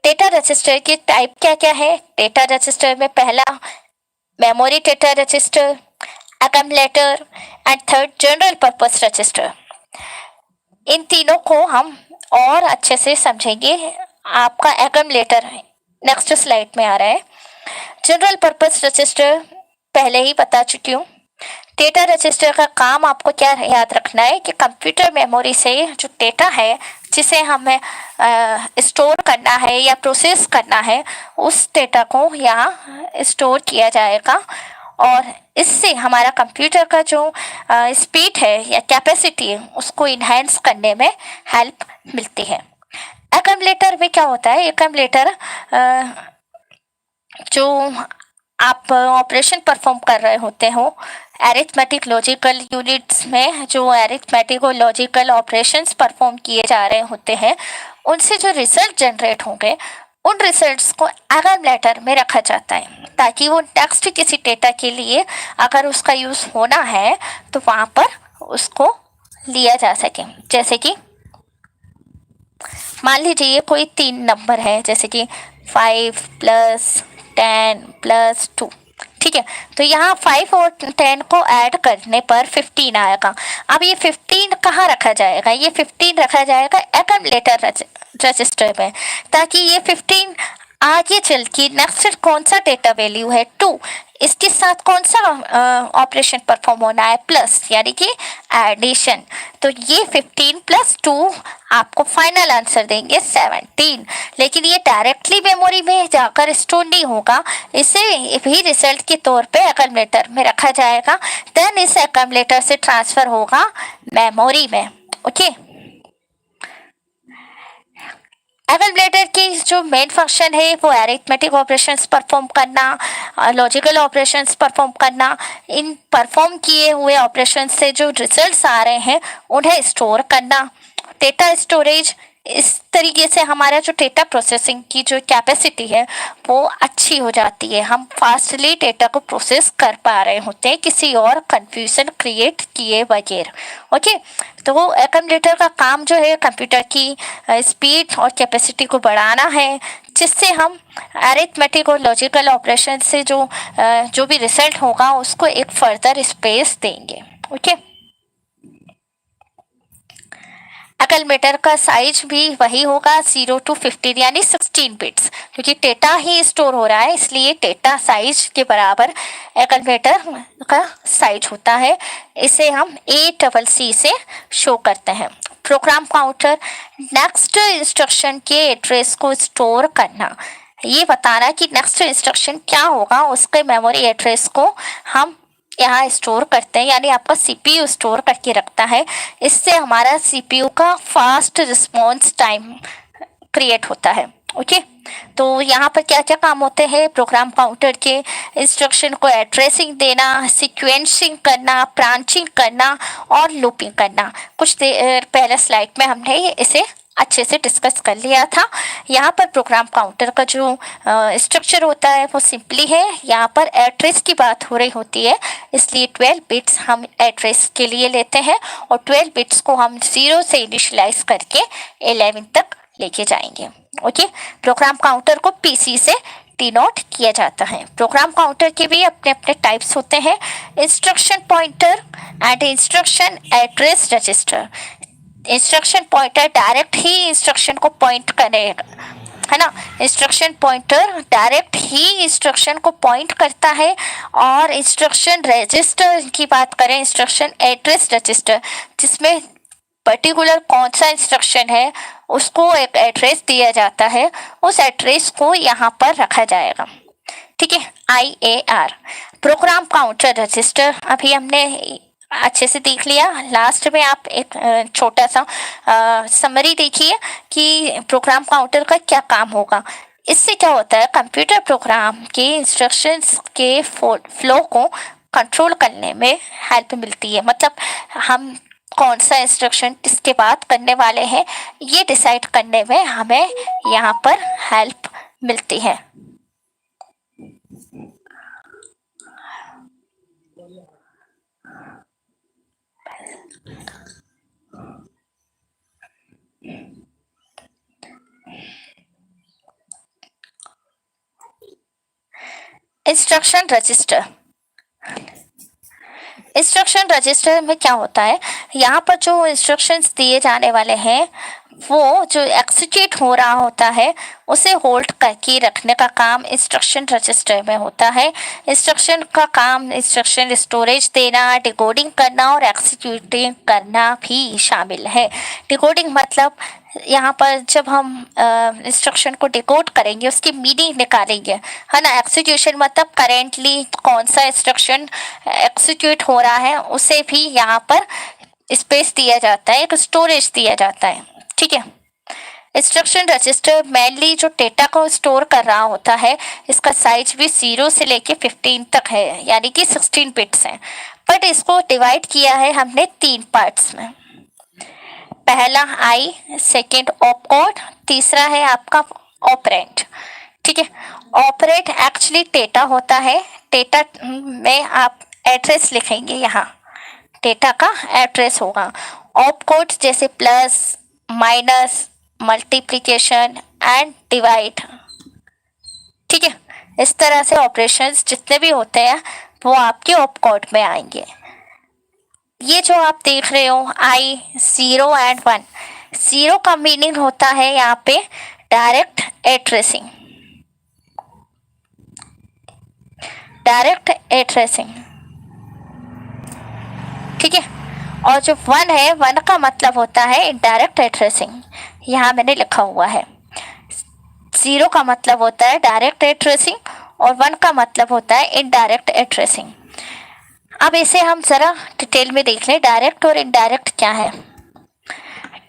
डेटा रजिस्टर के टाइप क्या क्या है? डेटा रजिस्टर में पहला memory data register, accumulator and third general purpose register. इन तीनों को हम और अच्छे से समझेंगे। आपका अकम्युलेटर नेक्स्ट स्लाइड में आ रहा है। जनरल पर्पस रजिस्टर पहले ही बता चुकी हूँ। डेटा रजिस्टर का काम आपको क्या याद रखना है कि कंप्यूटर मेमोरी से जो डेटा है जिसे हमें स्टोर करना है या प्रोसेस करना है, उस डेटा को यहाँ स्टोर किया जाएगा और इससे हमारा कंप्यूटर का जो स्पीड है या कैपेसिटी है उसको इन्हेंस करने में हेल्प मिलती है। अकम्युलेटर में क्या होता है? अकम्युलेटर जो आप ऑपरेशन परफॉर्म कर रहे होते हो, अरिथमेटिक लॉजिकल यूनिट्स में जो अरिथमेटिक और लॉजिकल ऑपरेशंस परफॉर्म किए जा रहे होते हैं, उनसे जो रिजल्ट जनरेट होंगे उन रिजल्ट्स को अकम्युलेटर में रखा जाता है ताकि वो नेक्स्ट किसी डेटा के लिए अगर उसका यूज़ होना है तो वहाँ पर उसको लिया जा सके। जैसे कि मान लीजिए कोई 3 नंबर है, जैसे कि 5 + 10 + 2, ठीक ठीक है, तो यहाँ 5 और 10 को ऐड करने पर 15 आएगा। अब ये 15 कहाँ रखा जाएगा? ये 15 रखा जाएगा एक्यूमुलेटर रजिस्टर में, ताकि ये 15 आगे चल के नेक्स्ट कौन सा डेटा वैल्यू है 2, इसके साथ कौन सा ऑपरेशन परफॉर्म होना है प्लस, यानी कि एडिशन। तो ये 15 प्लस 2 आपको फाइनल आंसर देंगे 17। लेकिन ये डायरेक्टली मेमोरी में जाकर स्टोर नहीं होगा, इसे भी रिजल्ट के तौर पे एक्यूमुलेटर में रखा जाएगा, देन इस एक्यूमुलेटर से ट्रांसफर होगा मेमोरी में। ओके, एक्यूमुलेटर की जो मेन फंक्शन है वो अरिथमेटिक ऑपरेशंस परफॉर्म करना, लॉजिकल ऑपरेशंस परफॉर्म करना, इन परफॉर्म किए हुए ऑपरेशंस से जो रिजल्ट्स आ रहे हैं उन्हें स्टोर करना, डेटा स्टोरेज। इस तरीके से हमारा जो डेटा प्रोसेसिंग की जो कैपेसिटी है वो अच्छी हो जाती है, हम फास्टली डेटा को प्रोसेस कर पा रहे होते हैं किसी और कंफ्यूजन क्रिएट किए बगैर। ओके, तो एक्यूमुलेटर का काम जो है कंप्यूटर की स्पीड और कैपेसिटी को बढ़ाना है, जिससे हम अरिथमेटिक और लॉजिकल ऑपरेशन से जो भी रिजल्ट होगा उसको एक फर्दर स्पेस देंगे। ओके, एक्यूमुलेटर का साइज भी वही होगा 0 to 15 यानी 16 बिट्स, क्योंकि डेटा ही स्टोर हो रहा है इसलिए डेटा साइज के बराबर एक्यूमुलेटर का साइज होता है। इसे हम ACC से शो करते हैं। प्रोग्राम काउंटर नेक्स्ट इंस्ट्रक्शन के एड्रेस को स्टोर करना, ये बताना कि नेक्स्ट इंस्ट्रक्शन क्या होगा उसके मेमोरी एड्रेस को हम यहाँ स्टोर करते हैं, यानी आपका CPU स्टोर करके रखता है। इससे हमारा CPU का फास्ट रिस्पॉन्स टाइम क्रिएट होता है। ओके, तो यहाँ पर क्या क्या काम होते हैं प्रोग्राम काउंटर के? इंस्ट्रक्शन को एड्रेसिंग देना, सीक्वेंसिंग करना, ब्रांचिंग करना और लूपिंग करना। कुछ देर पहले स्लाइड में हमने इसे अच्छे से डिस्कस कर लिया था। यहाँ पर प्रोग्राम काउंटर का जो स्ट्रक्चर होता है वो सिंपली है, यहाँ पर एड्रेस की बात हो रही होती है इसलिए 12 बिट्स हम एड्रेस के लिए लेते हैं और 12 बिट्स को हम 0 से इनिशियलाइज करके 11 तक लेके जाएंगे। ओके, प्रोग्राम काउंटर को PC से डिनोट किया जाता है। प्रोग्राम काउंटर के भी अपने अपने टाइप्स होते हैं, instruction pointer and instruction address register. Instruction pointer direct he instruction को पॉइंट करेगा, है ना। इंस्ट्रक्शन पॉइंटर डायरेक्ट ही इंस्ट्रक्शन को पॉइंट करता है। और इंस्ट्रक्शन रजिस्टर की बात करें, इंस्ट्रक्शन एड्रेस रजिस्टर, जिसमें पर्टिकुलर कौन सा इंस्ट्रक्शन है उसको एक एड्रेस दिया जाता है, उस एड्रेस को यहाँ पर रखा जाएगा। ठीक है, IAR प्रोग्राम काउंटर रजिस्टर अभी हमने अच्छे से देख लिया। लास्ट में आप एक छोटा सा समरी देखिए कि प्रोग्राम काउंटर का क्या काम होगा। इससे क्या होता है, कंप्यूटर प्रोग्राम के इंस्ट्रक्शंस के फ्लो को कंट्रोल करने में हेल्प मिलती है। मतलब हम कौन सा इंस्ट्रक्शन इसके बाद करने वाले हैं ये डिसाइड करने में हमें यहाँ पर हेल्प मिलती है। इंस्ट्रक्शन रजिस्टर, इंस्ट्रक्शन रजिस्टर में क्या होता है, यहाँ पर जो इंस्ट्रक्शंस दिए जाने वाले हैं वो जो एक्सिक्यूट हो रहा होता है उसे होल्ड करके रखने का काम इंस्ट्रक्शन रजिस्टर में होता है। इंस्ट्रक्शन का काम इंस्ट्रक्शन स्टोरेज देना, डिकोडिंग करना और एक्सिक्यूटिंग करना भी शामिल है। डिकोडिंग मतलब यहाँ पर जब हम इंस्ट्रक्शन को डिकोड करेंगे उसकी मीनिंग निकालेंगे, है ना। एक्सिक्यूशन मतलब करेंटली कौन सा इंस्ट्रक्शन एक्सिक्यूट हो रहा है उसे भी यहाँ पर स्पेस दिया जाता है, एक स्टोरेज दिया जाता है। ठीक है, इंस्ट्रक्शन रजिस्टर मेनली जो डेटा को स्टोर कर रहा होता है इसका साइज भी 0 से लेके 15 तक है, यानी कि 16 बिट्स हैं। बट इसको डिवाइड किया है हमने 3 पार्ट्स में। पहला आई, सेकेंड ऑपकोड, तीसरा है आपका ऑपरेंड। ठीक है, ऑपरेंड एक्चुअली डेटा होता है, डेटा में आप एड्रेस लिखेंगे, यहाँ डेटा का एड्रेस होगा। ऑपकोड जैसे plus, minus, multiplication and divide. ठीक है, इस तरह से ऑपरेशंस जितने भी होते हैं वो आपके ऑप कोड में आएंगे। ये जो आप देख रहे हो I 0 एंड 1, 0 का मीनिंग होता है यहाँ पे डायरेक्ट एड्रेसिंग, डायरेक्ट एड्रेसिंग, ठीक है। और जो 1 है, 1 का मतलब होता है इनडायरेक्ट एड्रेसिंग, यहाँ मैंने लिखा हुआ है। 0 का मतलब होता है डायरेक्ट एड्रेसिंग और 1 का मतलब होता है इनडायरेक्ट एड्रेसिंग। अब इसे हम जरा डिटेल में देख लें, डायरेक्ट और इनडायरेक्ट क्या है।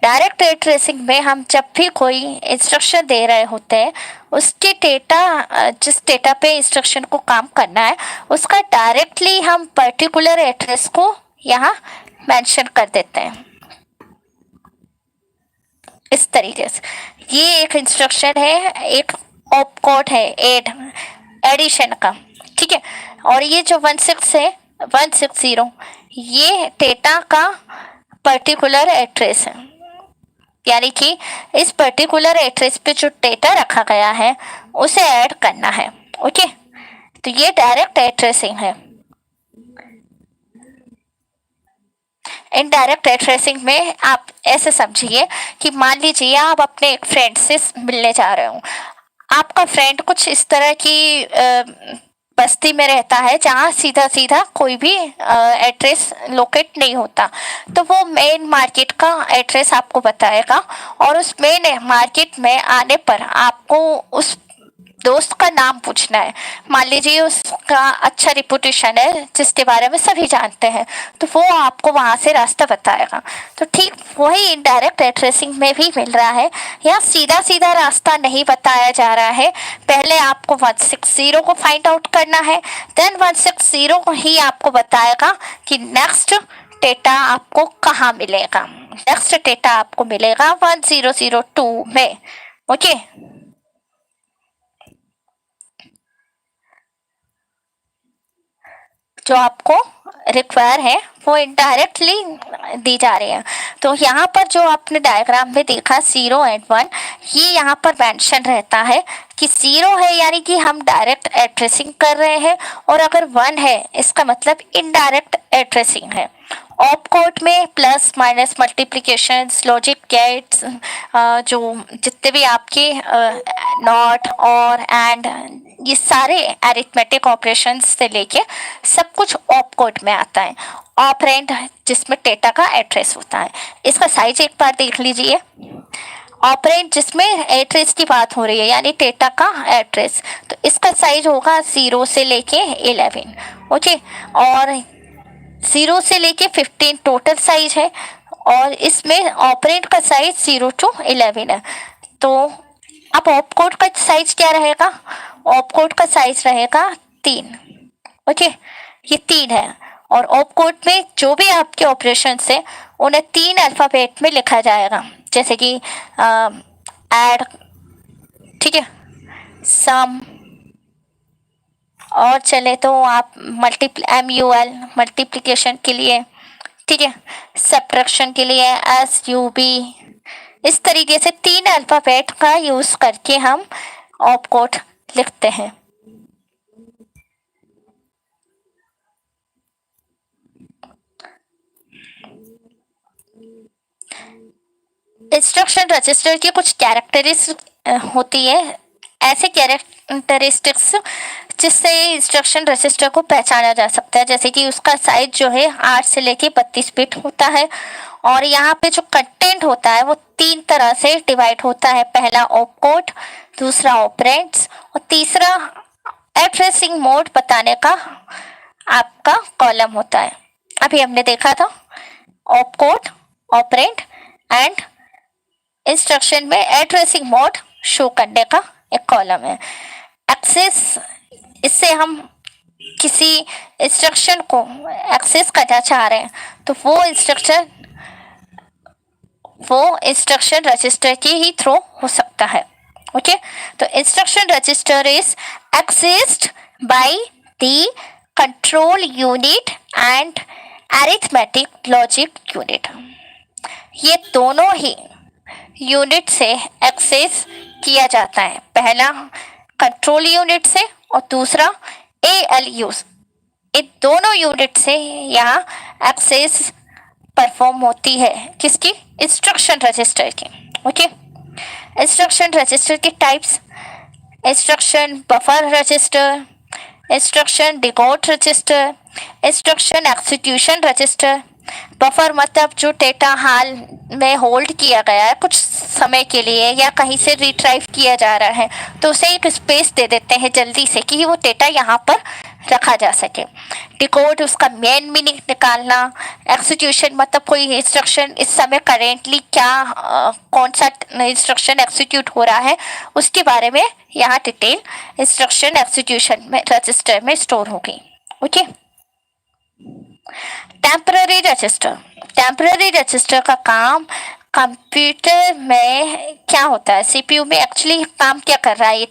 डायरेक्ट एड्रेसिंग में हम जब भी कोई इंस्ट्रक्शन दे रहे होते हैं, उसके डेटा, जिस डेटा पे इंस्ट्रक्शन को काम करना है, उसका डायरेक्टली हम पर्टिकुलर एड्रेस को यहाँ मेंशन कर देते हैं इस तरीके से। ये एक इंस्ट्रक्शन है, एक ऑप कोड है एडिशन का, ठीक है। और ये जो 16 है, 160, ये डेटा का पर्टिकुलर एड्रेस है, यानी कि इस पर्टिकुलर एड्रेस पे जो डेटा रखा गया है उसे ऐड करना है, ओके। तो ये डायरेक्ट एड्रेसिंग है। इनडायरेक्ट एड्रेसिंग में आप ऐसे समझिए कि मान लीजिए आप अपने एक फ्रेंड से मिलने जा रहे हो। आपका फ्रेंड कुछ इस तरह की बस्ती में रहता है जहाँ सीधा सीधा कोई भी एड्रेस लोकेट नहीं होता, तो वो मेन मार्केट का एड्रेस आपको बताएगा और उस मेन मार्केट में आने पर आपको उस दोस्त का नाम पूछना है। मान लीजिए उसका अच्छा रिपुटेशन है जिसके बारे में सभी जानते हैं, तो वो आपको वहां से रास्ता बताएगा। तो ठीक वही इनडायरेक्ट एड्रेसिंग में भी मिल रहा है। यहाँ सीधा सीधा रास्ता नहीं बताया जा रहा है, पहले आपको 160 को फाइंड आउट करना है, देन 160 ही आपको बताएगा कि नेक्स्ट डेटा आपको कहाँ मिलेगा। नेक्स्ट डेटा आपको मिलेगा 1002 में, ओके। जो आपको रिक्वायर है वो इनडायरेक्टली दी जा रही है। तो यहाँ पर जो आपने डायग्राम में देखा 0 एंड 1, ये यहाँ पर मेंशन रहता है कि 0 है यानी कि हम डायरेक्ट एड्रेसिंग कर रहे हैं, और अगर 1 है इसका मतलब इनडायरेक्ट एड्रेसिंग है। ऑप कोड में plus minus multiplication logic gates, जो जितने भी आपके नॉट और एंड, ये सारे अरिथमेटिक ऑपरेशंस से लेके सब कुछ ऑप कोड में आता है। ऑपरेंड जिसमें डेटा का एड्रेस होता है, इसका साइज एक बार देख लीजिए। ऑपरेंड जिसमें एड्रेस की बात हो रही है यानी डेटा का एड्रेस, तो इसका साइज होगा 0 से लेके 11, ओके। और 0 से लेके 15 टोटल साइज है, और इसमें ऑपरेंड का साइज 0 to 11 है। तो अब ऑप कोड का साइज क्या रहेगा? ऑप कोड का साइज रहेगा 3, ओके। ये 3 है, और ऑप कोड में जो भी आपके ऑपरेशन है उन्हें 3 अल्फाबेट में लिखा जाएगा, जैसे कि ऐड, ठीक है, सम, और चले तो आप MUL मल्टीप्लिकेशन के लिए, ठीक है, सब्ट्रैक्शन के लिए SUB। इस तरीके से 3 अल्फाबेट का यूज करके हम ऑप कोड लिखते हैं। इंस्ट्रक्शन रजिस्टर की कुछ कैरेक्टरिस्टिक्स होती है, ऐसे कैरेक्टरिस्टिक्स जिससे इंस्ट्रक्शन रजिस्टर को पहचाना जा सकता है, जैसे कि उसका साइज जो है 8 से लेके 32 बिट होता है, और यहाँ पे जो कंटेंट होता है वो 3 तरह से डिवाइड होता है। पहला ऑप कोड, दूसरा ऑपरेंड्स, और तीसरा एड्रेसिंग मोड बताने का आपका कॉलम होता है। अभी हमने देखा था op code, operand and instruction में एड्रेसिंग मोड शो करने का एक कॉलम है। एक्सेस, इससे हम किसी इंस्ट्रक्शन को एक्सेस करना चाह रहे हैं तो वो इंस्ट्रक्शन रजिस्टर के ही थ्रू हो सकता है, ओके। तो instruction register is accessed by the control unit and arithmetic logic unit. ये दोनों ही यूनिट से एक्सेस किया जाता है, पहला कंट्रोल यूनिट से और दूसरा ALU। इन दोनों यूनिट से यहाँ एक्सेस परफॉर्म होती है किसकी? इंस्ट्रक्शन रजिस्टर की। ओके, इंस्ट्रक्शन रजिस्टर के types: instruction buffer register, instruction decode register, instruction execution register. Buffer मतलब जो डेटा हाल में होल्ड किया गया है कुछ समय के लिए या कहीं से रिट्राइव किया जा रहा है, तो उसे एक स्पेस दे देते हैं जल्दी से कि वो डेटा यहाँ पर रखा जा सके। डिकोड उसका मेन मीनिंग निकालना। एक्सिक्यूशन मतलब कोई इंस्ट्रक्शन इस समय करेंटली कौन सा इंस्ट्रक्शन एक्सिक्यूट हो रहा है उसके बारे में यहाँ डिटेल इंस्ट्रक्शन एक्सिक्यूशन में रजिस्टर में स्टोर होगी। Okay, temporary register. Temporary register का काम कंप्यूटर में क्या होता है, सीपीयू में एक्चुअली काम क्या कर रहा है ये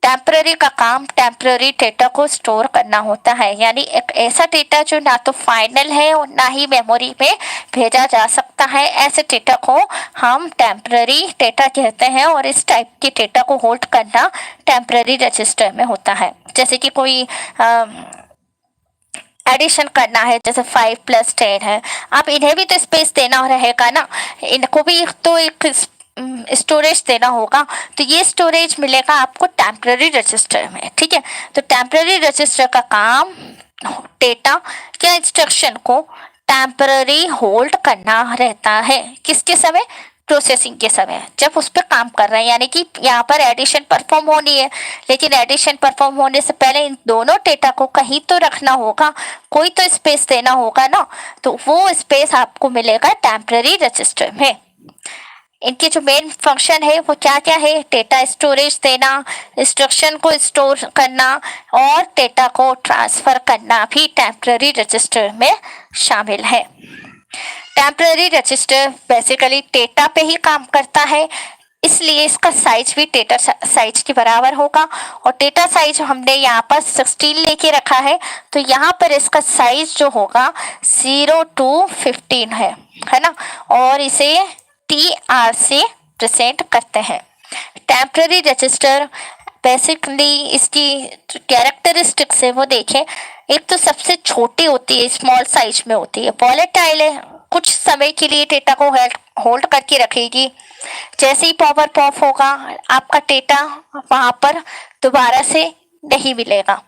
टेम्पररी का काम टेम्पररी डेटा को स्टोर करना होता है, यानी एक ऐसा डेटा जो ना तो फाइनल है और ना ही मेमोरी में भेजा जा सकता है, ऐसे डेटा को हम टेम्पररी डेटा कहते हैं। और इस टाइप के डेटा को होल्ड करना टेम्पररी रजिस्टर में होता है। जैसे कि कोई एडिशन करना है, जैसे 5 + 10 है, आप इन्हें भी तो स्पेस देना रहेगा ना, इनको भी तो एक स्टोरेज देना होगा, तो ये स्टोरेज मिलेगा आपको टेम्पररी रजिस्टर में। ठीक है, तो टेम्पररी रजिस्टर का काम डेटा या इंस्ट्रक्शन को टेम्पररी होल्ड करना रहता है। किसके समय? प्रोसेसिंग के समय, जब उस पर काम कर रहे हैं, यानी कि यहाँ पर एडिशन परफॉर्म होनी है, लेकिन एडिशन परफॉर्म होने से पहले इन दोनों डेटा को कहीं तो रखना होगा, कोई तो स्पेस देना होगा ना, तो वो स्पेस आपको मिलेगा टेम्पररी रजिस्टर में। इनके जो मेन फंक्शन है वो क्या क्या है? डेटा स्टोरेज देना, इंस्ट्रक्शन को स्टोर करना और डेटा को ट्रांसफर करना भी टेम्पररी रजिस्टर में शामिल है। टेम्पररी रजिस्टर बेसिकली डेटा पे ही काम करता है, इसलिए इसका साइज भी डेटा साइज के बराबर होगा। और डेटा साइज हमने यहाँ पर 16 लेके रखा है, तो यहाँ पर इसका साइज जो होगा 0 to 15 है ना, और इसे TR से प्रेजेंट करते हैं। टेम्पररी रजिस्टर बेसिकली इसकी कैरेक्टरिस्टिक्स है वो देखें, एक तो सबसे छोटी होती है, स्मॉल साइज में होती है, वॉलेटाइल है, कुछ समय के लिए डेटा को होल्ड करके रखेगी। जैसे ही पावर ऑफ होगा आपका डेटा वहां पर दोबारा से नहीं मिलेगा।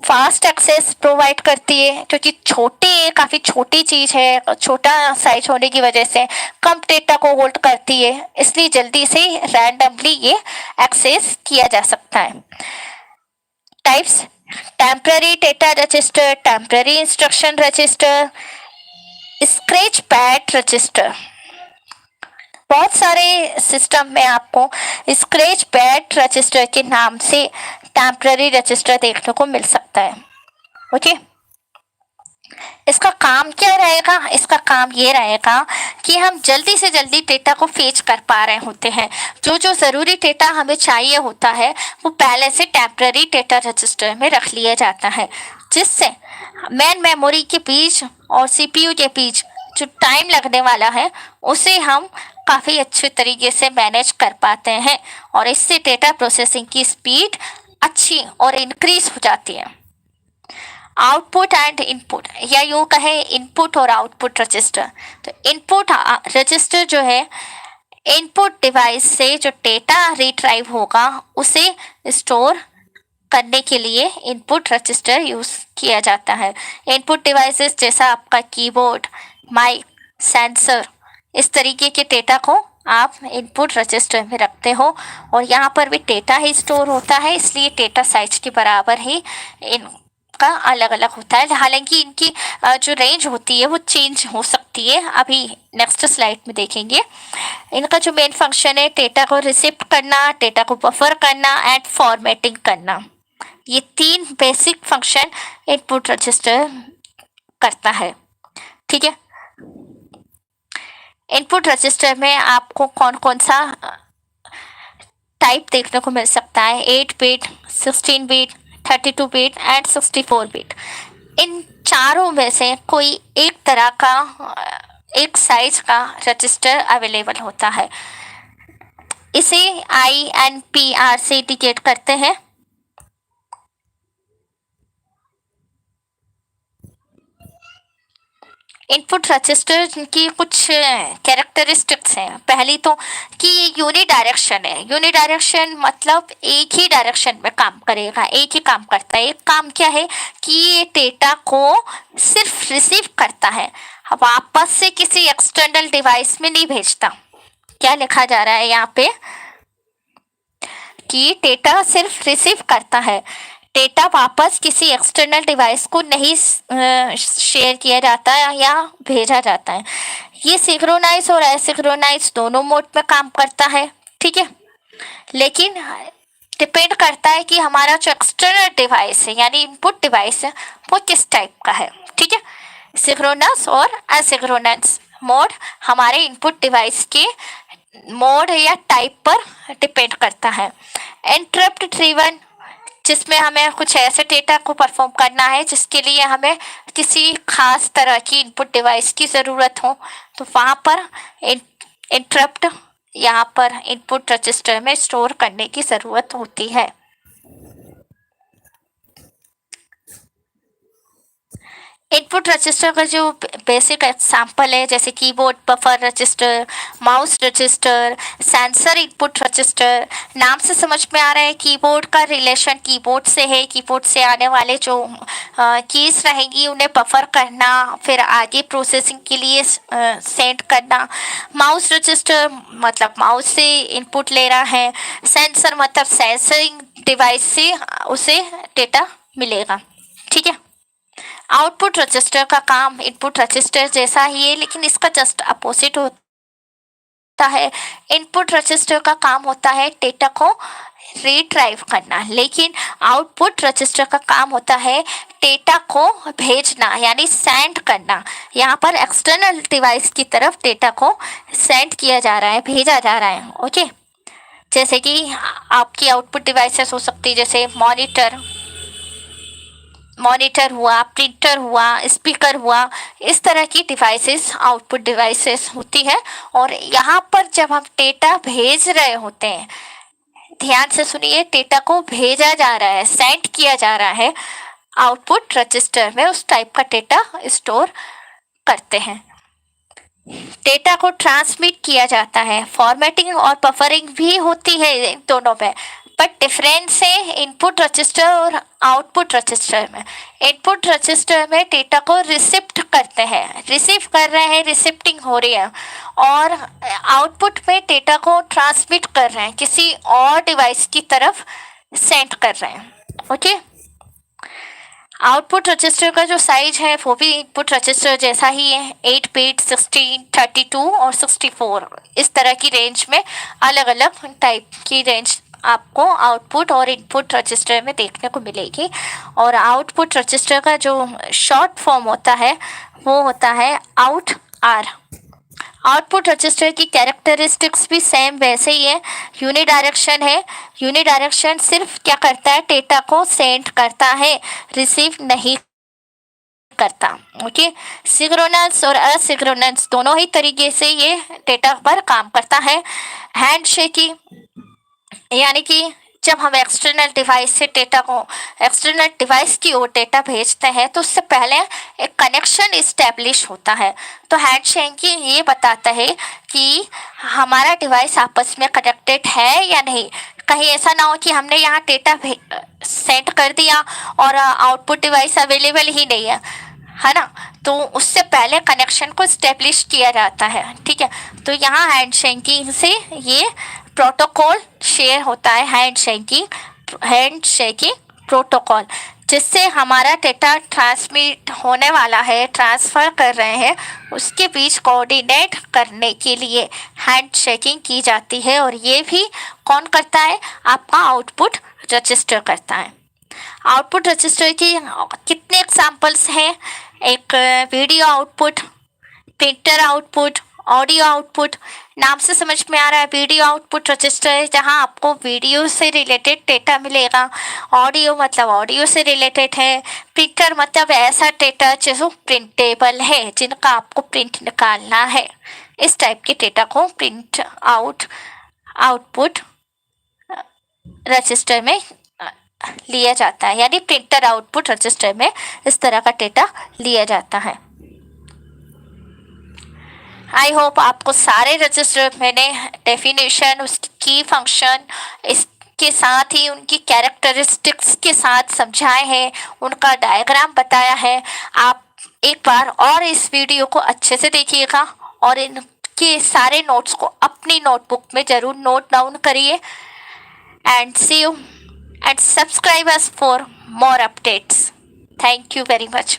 फास्ट एक्सेस प्रोवाइड करती है, क्योंकि काफी छोटी चीज है, छोटा साइज होने की वजह से कम डेटा को होल्ड करती है, इसलिए जल्दी से रैंडमली ये एक्सेस किया जा सकता है। Types: temporary data register, temporary instruction register, scratch pad register. बहुत सारे सिस्टम में आपको स्क्रैच पैड रजिस्टर के नाम से टेम्पररी रजिस्टर देखने को मिल सकता है। ओके, इसका काम क्या रहेगा? इसका काम ये रहेगा कि हम जल्दी से जल्दी डेटा को फेच कर पा रहे होते हैं। जो जो ज़रूरी डेटा हमें चाहिए होता है वो पहले से टेम्पररी डेटा रजिस्टर में रख लिया जाता है, जिससे मेन मेमोरी के बीच और सीपीयू के बीच जो टाइम लगने वाला है उसे हम काफ़ी अच्छे तरीके से मैनेज कर पाते हैं, और इससे डेटा प्रोसेसिंग की स्पीड अच्छी और इंक्रीज हो जाती है। आउटपुट एंड इनपुट, या यूँ कहें इनपुट और आउटपुट रजिस्टर। तो इनपुट रजिस्टर जो है, इनपुट डिवाइस से जो डेटा रिट्राइव होगा उसे स्टोर करने के लिए इनपुट रजिस्टर यूज़ किया जाता है। इनपुट डिवाइसेस जैसा आपका कीबोर्ड, माइक, सेंसर, इस तरीके के डेटा को आप इनपुट रजिस्टर में रखते हो, और यहाँ पर भी डेटा ही स्टोर होता है, इसलिए डेटा साइज के बराबर ही इनका अलग अलग होता है। हालांकि इनकी जो रेंज होती है वो चेंज हो सकती है, अभी नेक्स्ट स्लाइड में देखेंगे। इनका जो मेन फंक्शन है डेटा को रिसिप्ट करना, डेटा को बफर करना एंड फॉर्मेटिंग करना, ये 3 बेसिक फंक्शन इनपुट रजिस्टर करता है। ठीक है, इनपुट रजिस्टर में आपको कौन कौन सा टाइप देखने को मिल सकता है? 8 bit, 16 bit, 32 bit and 64 bit. इन चारों में से कोई एक तरह का एक साइज का रजिस्टर अवेलेबल होता है। इसे INPR से इंडिकेट करते हैं। इनपुट रजिस्टर की कुछ कैरेक्टरिस्टिक्स हैं। पहली तो कि ये यूनिडायरेक्शन है। यूनिडायरेक्शन मतलब एक ही डायरेक्शन में काम करेगा, एक ही काम करता है। एक काम क्या है कि ये डेटा को सिर्फ रिसीव करता है, वापस से किसी एक्सटर्नल डिवाइस में नहीं भेजता। क्या लिखा जा रहा है यहाँ पे कि डेटा सिर्फ रिसीव करता है, डेटा वापस किसी एक्सटर्नल डिवाइस को नहीं शेयर किया जाता है या भेजा जाता है। ये सिंक्रोनाइज और एसिंक्रोनाइज दोनों मोड में काम करता है, ठीक है। लेकिन डिपेंड करता है कि हमारा जो एक्सटर्नल डिवाइस है यानी इनपुट डिवाइस है वो किस टाइप का है, ठीक है। सिंक्रोनस और एसिंक्रोनस मोड हमारे इनपुट डिवाइस के मोड या टाइप पर डिपेंड करता है। इंटरप्ट ड्रिवन, जिसमें हमें कुछ ऐसे डेटा को परफॉर्म करना है जिसके लिए हमें किसी खास तरह की इनपुट डिवाइस की ज़रूरत हो, तो वहाँ पर इंटरप्ट यहाँ पर इनपुट रजिस्टर में स्टोर करने की ज़रूरत होती है। इनपुट रजिस्टर का जो बेसिक एग्जांपल है जैसे keyboard buffer register, mouse register, sensor input register. नाम से समझ में आ रहा है कीबोर्ड का रिलेशन कीबोर्ड से है, कीबोर्ड से आने वाले जो कीज रहेंगी उन्हें बफर करना, फिर आगे प्रोसेसिंग के लिए सेंड करना। माउस रजिस्टर मतलब माउस से इनपुट ले रहा है, सेंसर मतलब सेंसरिंग डिवाइस से उसे डेटा मिलेगा, ठीक है। आउटपुट रजिस्टर का काम इनपुट रजिस्टर जैसा ही है, लेकिन इसका जस्ट अपोजिट होता है। इनपुट रजिस्टर का काम होता है डेटा को रिट्राइव करना, लेकिन आउटपुट रजिस्टर का काम होता है डेटा को भेजना यानी सेंड करना। यहाँ पर एक्सटर्नल डिवाइस की तरफ डेटा को सेंड किया जा रहा है, भेजा जा रहा है, ओके। जैसे कि आपकी आउटपुट डिवाइसेस हो सकती है जैसे मॉनिटर हुआ, प्रिंटर हुआ, स्पीकर हुआ, इस तरह की डिवाइसेस आउटपुट डिवाइसेस होती है। और यहाँ पर जब हम डेटा भेज रहे होते हैं, ध्यान से सुनिए, डेटा को भेजा जा रहा है, सेंड किया जा रहा है, आउटपुट रजिस्टर में उस टाइप का डेटा स्टोर करते हैं। डेटा को ट्रांसमिट किया जाता है, फॉर्मेटिंग और बफरिंग भी होती है इन दोनों में, बट डिफरेंस है इनपुट रजिस्टर और आउटपुट रजिस्टर में। इनपुट रजिस्टर में डेटा को रिसिप्ट करते हैं, रिसीव कर रहे हैं, रिसिप्टिंग हो रही है, और आउटपुट में डेटा को ट्रांसमिट कर रहे हैं, किसी और डिवाइस की तरफ सेंड कर रहे हैं, ओके। आउटपुट रजिस्टर का जो साइज है वो भी इनपुट रजिस्टर जैसा ही है, 8 बिट, 16, 32 और 64, इस तरह की रेंज में अलग अलग टाइप की रेंज आपको आउटपुट और इनपुट रजिस्टर में देखने को मिलेगी। और आउटपुट रजिस्टर का जो शॉर्ट फॉर्म होता है वो होता है आउट आर। आउटपुट रजिस्टर की कैरेक्टरिस्टिक्स भी सेम वैसे ही है, यूनिडायरेक्शन है। यूनिडायरेक्शन सिर्फ क्या करता है, डेटा को सेंड करता है, रिसीव नहीं करता, ओके। सिंक्रोनस और असिंक्रोनस दोनों ही तरीके से ये डेटा पर काम करता है। हैंडशेकिंग यानी कि जब हम एक्सटर्नल डिवाइस से डेटा को एक्सटर्नल डिवाइस की ओर डेटा भेजते हैं तो उससे पहले एक कनेक्शन इस्टेब्लिश होता है। तो हैंडशेकिंग ये बताता है कि हमारा डिवाइस आपस में कनेक्टेड है या नहीं। कहीं ऐसा ना हो कि हमने यहाँ डेटा सेंड कर दिया और आउटपुट डिवाइस अवेलेबल ही नहीं है ना। तो उससे पहले कनेक्शन को इस्टेब्लिश किया जाता है, ठीक है। तो यहाँ हैंडशेकिंग से ये प्रोटोकॉल शेयर होता है, हैंडशेकिंग प्रोटोकॉल, जिससे हमारा डेटा ट्रांसमिट होने वाला है, ट्रांसफ़र कर रहे हैं, उसके बीच कोऑर्डिनेट करने के लिए हैंडशेकिंग की जाती है। और ये भी कौन करता है, आपका आउटपुट रजिस्टर करता है। आउटपुट रजिस्टर की कितने एग्जांपल्स हैं, एक video output, printer output, audio output. नाम से समझ में आ रहा है वीडियो आउटपुट रजिस्टर है जहां आपको वीडियो से रिलेटेड डेटा मिलेगा, ऑडियो मतलब ऑडियो से रिलेटेड है, प्रिंटर मतलब ऐसा डेटा जो प्रिंटेबल है, जिनका आपको प्रिंट निकालना है। इस टाइप के डेटा को प्रिंट आउटपुट रजिस्टर में लिया जाता है, यानी प्रिंटर आउटपुट रजिस्टर में इस तरह का डेटा लिया जाता है। आई होप आपको सारे रजिस्टर मैंने डेफिनेशन, उसकी की फंक्शन, इसके साथ ही उनकी कैरेक्टरिस्टिक्स के साथ समझाए हैं, उनका डायग्राम बताया है। आप एक बार और इस वीडियो को अच्छे से देखिएगा और इनके सारे नोट्स को अपनी नोटबुक में जरूर नोट डाउन करिए। And see you and subscribe us for more updates. Thank you very much.